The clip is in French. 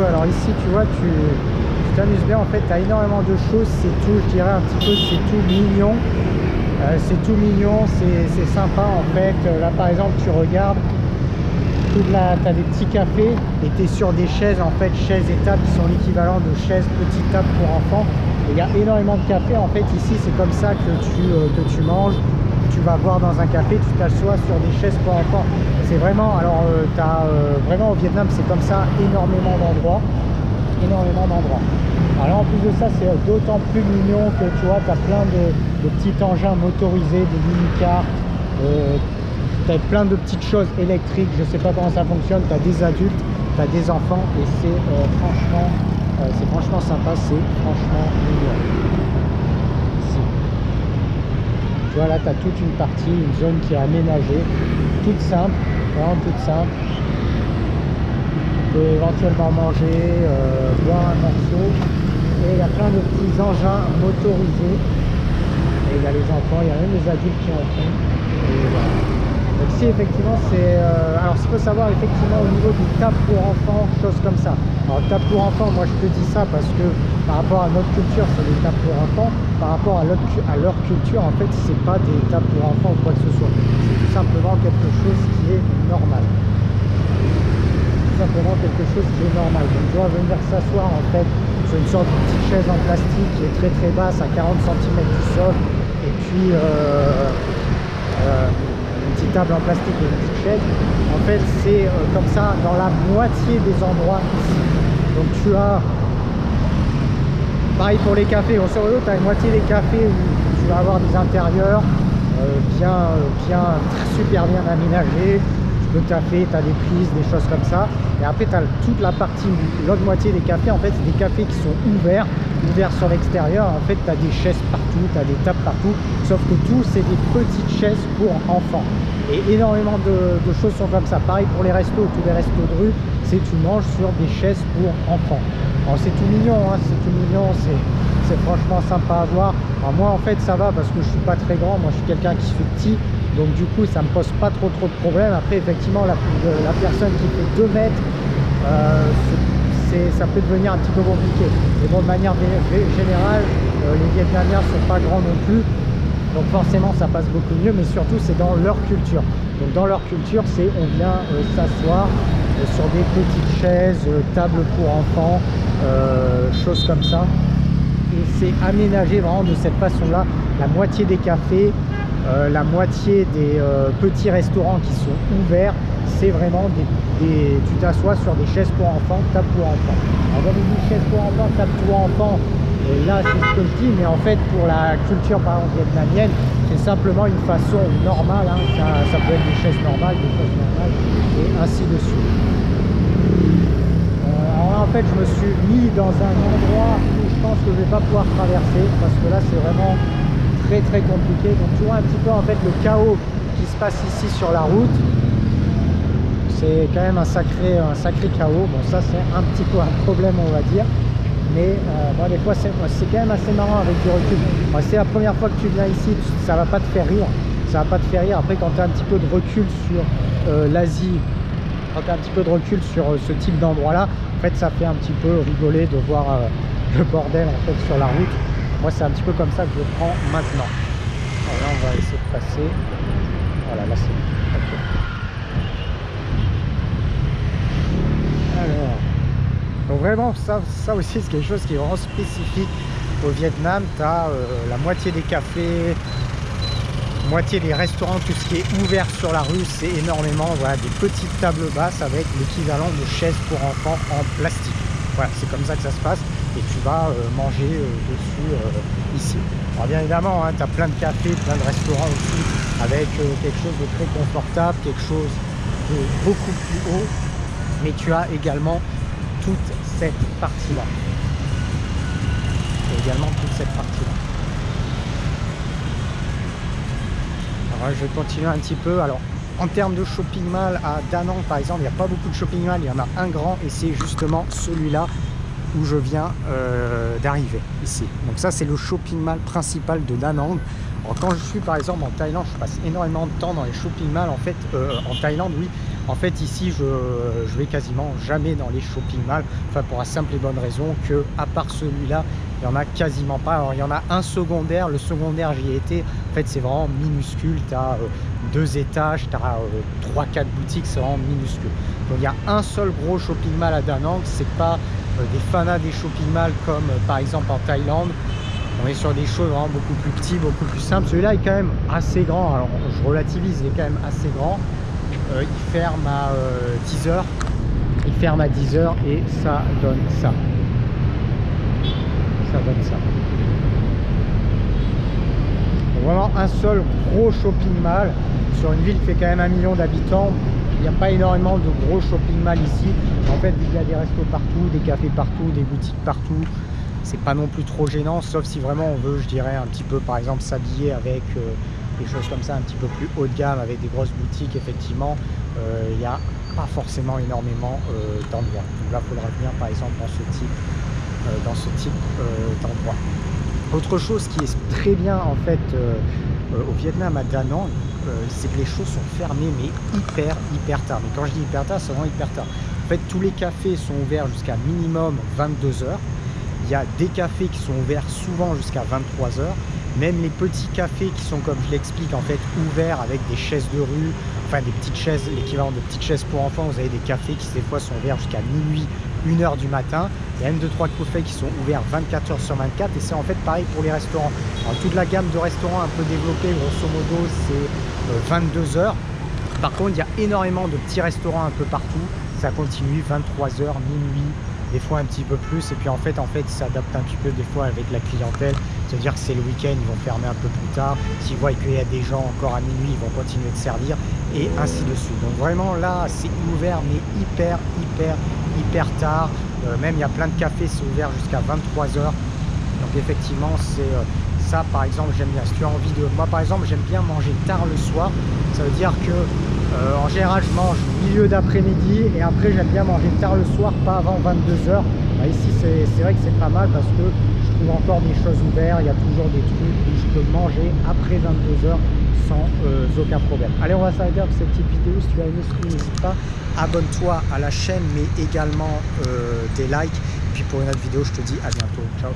alors ici tu vois, tu t'amuses bien en fait, tu as énormément de choses, c'est tout, je dirais un petit peu, c'est tout mignon. C'est tout mignon, c'est sympa en fait. Là par exemple tu regardes, tu as des petits cafés et tu es sur des chaises en fait, chaises et tables qui sont l'équivalent de chaises petites tables pour enfants. Et il y a énormément de cafés en fait ici, c'est comme ça que tu manges. Tu vas boire dans un café, tu t'assois sur des chaises pour enfants. C'est vraiment, alors vraiment au Vietnam c'est comme ça, énormément d'endroits. Alors là, en plus de ça, c'est d'autant plus mignon que tu vois, tu as plein de petits engins motorisés, des mini-cars, tu as plein de petites choses électriques, je sais pas comment ça fonctionne, tu as des adultes, tu as des enfants et c'est franchement sympa, c'est franchement mignon. Ici. Tu vois là, tu as toute une partie, une zone qui est aménagée, toute simple, vraiment toute simple. Tu peux éventuellement manger, boire un morceau. Et il y a plein de petits engins motorisés. Et il y a les enfants, il y a même les adultes qui en font. Et voilà. Donc ici effectivement c'est... alors il faut savoir effectivement au niveau des tables pour enfants, choses comme ça. Alors tables pour enfants, moi je te dis ça parce que par rapport à notre culture c'est des tables pour enfants. Par rapport à leur culture en fait c'est pas des tables pour enfants ou quoi que ce soit. C'est tout simplement quelque chose qui est normal. Simplement quelque chose qui est normal. Donc tu vas venir s'asseoir en fait sur une sorte de petite chaise en plastique qui est très basse à 40 cm du sol et puis une petite table en plastique et une petite chaise. En fait c'est comme ça dans la moitié des endroits ici. Donc tu as pareil pour les cafés, au sur le tu as une moitié des cafés où tu vas avoir des intérieurs super bien aménagés. Le café, tu as des prises, des choses comme ça. Et après, tu as toute la partie, l'autre moitié des cafés, en fait, c'est des cafés qui sont ouverts sur l'extérieur. En fait, tu as des chaises partout, tu as des tables partout. Sauf que tout, c'est des petites chaises pour enfants. Et énormément de choses sont comme ça. Pareil pour les restos, tous les restos de rue, c'est tu manges sur des chaises pour enfants. Alors, c'est tout mignon, hein, c'est tout mignon, c'est franchement sympa à voir. Alors, moi, en fait, ça va parce que je suis pas très grand. Moi, je suis quelqu'un qui fait petit. Donc du coup ça me pose pas trop de problèmes. Après effectivement la personne qui fait 2 mètres ça peut devenir un petit peu compliqué. Mais bon, de manière générale les Vietnamiens sont pas grands non plus, donc forcément ça passe beaucoup mieux. Mais surtout c'est dans leur culture. Donc dans leur culture c'est on vient s'asseoir sur des petites chaises, tables pour enfants, choses comme ça. Et c'est aménagé vraiment de cette façon là. La moitié des cafés, la moitié des petits restaurants qui sont ouverts, c'est vraiment tu t'assois sur des chaises pour enfants, tables pour enfants. Alors quand on dit chaises pour enfants, tables pour enfants, là c'est ce que je dis, mais en fait pour la culture par exemple vietnamienne, c'est simplement une façon normale, hein. Ça peut être des chaises normales, des chaises normales, et ainsi de suite. Alors là en fait je me suis mis dans un endroit où je pense que je vais pas pouvoir traverser, parce que là c'est vraiment très compliqué. Donc tu vois un petit peu en fait le chaos qui se passe ici sur la route. C'est quand même un sacré chaos. Bon, ça c'est un petit peu un problème on va dire, mais bon, des fois c'est quand même assez marrant avec du recul. Bon, c'est la première fois que tu viens ici, ça va pas te faire rire, après quand tu as un petit peu de recul sur l'Asie, quand tu as un petit peu de recul sur ce type d'endroit là, en fait ça fait un petit peu rigoler de voir le bordel en fait sur la route. Moi c'est un petit peu comme ça que je prends maintenant. Alors là on va essayer de passer. Voilà, là c'est okay. Alors, donc vraiment ça aussi c'est quelque chose qui est vraiment spécifique au Vietnam. Tu as la moitié des cafés, moitié des restaurants, tout ce qui est ouvert sur la rue, c'est énormément, voilà, des petites tables basses avec l'équivalent de chaises pour enfants en plastique. Voilà, c'est comme ça que ça se passe et tu vas manger dessus ici. Alors bien évidemment, hein, tu as plein de cafés, plein de restaurants aussi avec quelque chose de très confortable, quelque chose de beaucoup plus haut, mais tu as également toute cette partie-là. Alors je vais continuer un petit peu. Alors en termes de shopping mall à Da Nang par exemple, il n'y a pas beaucoup de shopping mall, il y en a un grand et c'est justement celui-là où je viens d'arriver ici. Donc ça c'est le shopping mall principal de Da Nang. Alors, quand je suis par exemple en Thaïlande, je passe énormément de temps dans les shopping malls en fait. En Thaïlande, oui, En fait ici je vais quasiment jamais dans les shopping malls, enfin pour la simple et bonne raison que à part celui-là, il n'y en a quasiment pas. Alors il y en a un secondaire, le secondaire j'y ai été, en fait c'est vraiment minuscule, tu as 2 étages, tu as 3-4 boutiques, c'est vraiment minuscule. Donc il y a un seul gros shopping mall à Da Nang, c'est pas des fanas des shopping malls comme par exemple en Thaïlande. On est sur des choses vraiment beaucoup plus petits, beaucoup plus simples. Celui-là est quand même assez grand, alors je relativise, il est quand même assez grand. Il ferme à 10 h. Il ferme à 10 h et ça donne ça. Ça donne ça. Donc vraiment un seul gros shopping mall sur une ville qui fait quand même 1 million d'habitants. Il n'y a pas énormément de gros shopping mall ici. En fait, il y a des restos partout, des cafés partout, des boutiques partout. C'est pas non plus trop gênant, sauf si vraiment on veut, je dirais, un petit peu, par exemple, s'habiller avec des choses comme ça, un petit peu plus haut de gamme, avec des grosses boutiques, effectivement, il n'y a pas forcément énormément d'endroits. Donc là, il faudra venir, par exemple, dans ce type d'endroit. Autre chose qui est très bien, en fait, au Vietnam, à Da Nang, c'est que les choses sont fermées, mais hyper tard. Mais quand je dis hyper tard, c'est vraiment hyper tard. En fait, tous les cafés sont ouverts jusqu'à minimum 22 h. Il y a des cafés qui sont ouverts souvent jusqu'à 23 h. Même les petits cafés qui sont, comme je l'explique, en fait ouverts avec des chaises de rue, enfin des petites chaises, l'équivalent de petites chaises pour enfants. Vous avez des cafés qui des fois sont ouverts jusqu'à minuit, 1 h du matin. Il y a même 2-3 cafés qui sont ouverts 24 h sur 24. Et c'est en fait pareil pour les restaurants. Alors, toute la gamme de restaurants un peu développée, grosso modo, c'est 22 h. Par contre, il y a énormément de petits restaurants un peu partout. Ça continue 23 h, minuit, des fois un petit peu plus. Et puis en fait ils s'adaptent un petit peu des fois avec la clientèle. C'est-à-dire que c'est le week-end, ils vont fermer un peu plus tard. S'ils voient qu'il y a des gens encore à minuit, ils vont continuer de servir et ainsi de suite. Donc vraiment là, c'est ouvert mais hyper tard. Même il y a plein de cafés, c'est ouvert jusqu'à 23 h. Donc effectivement, c'est ça par exemple, j'aime bien. Si tu as envie de... Moi par exemple, j'aime bien manger tard le soir. Ça veut dire que en général, je mange milieu d'après-midi et après j'aime bien manger tard le soir, pas avant 22 h. Bah, ici, c'est vrai que c'est pas mal parce que je trouve encore des choses ouvertes. Il y a toujours des trucs où je peux manger après 22 h sans aucun problème. Allez, on va s'arrêter avec cette petite vidéo. Si tu as aimé ce truc, n'hésite pas, abonne-toi à la chaîne, mais également des likes. Puis pour une autre vidéo, je te dis à bientôt. Ciao.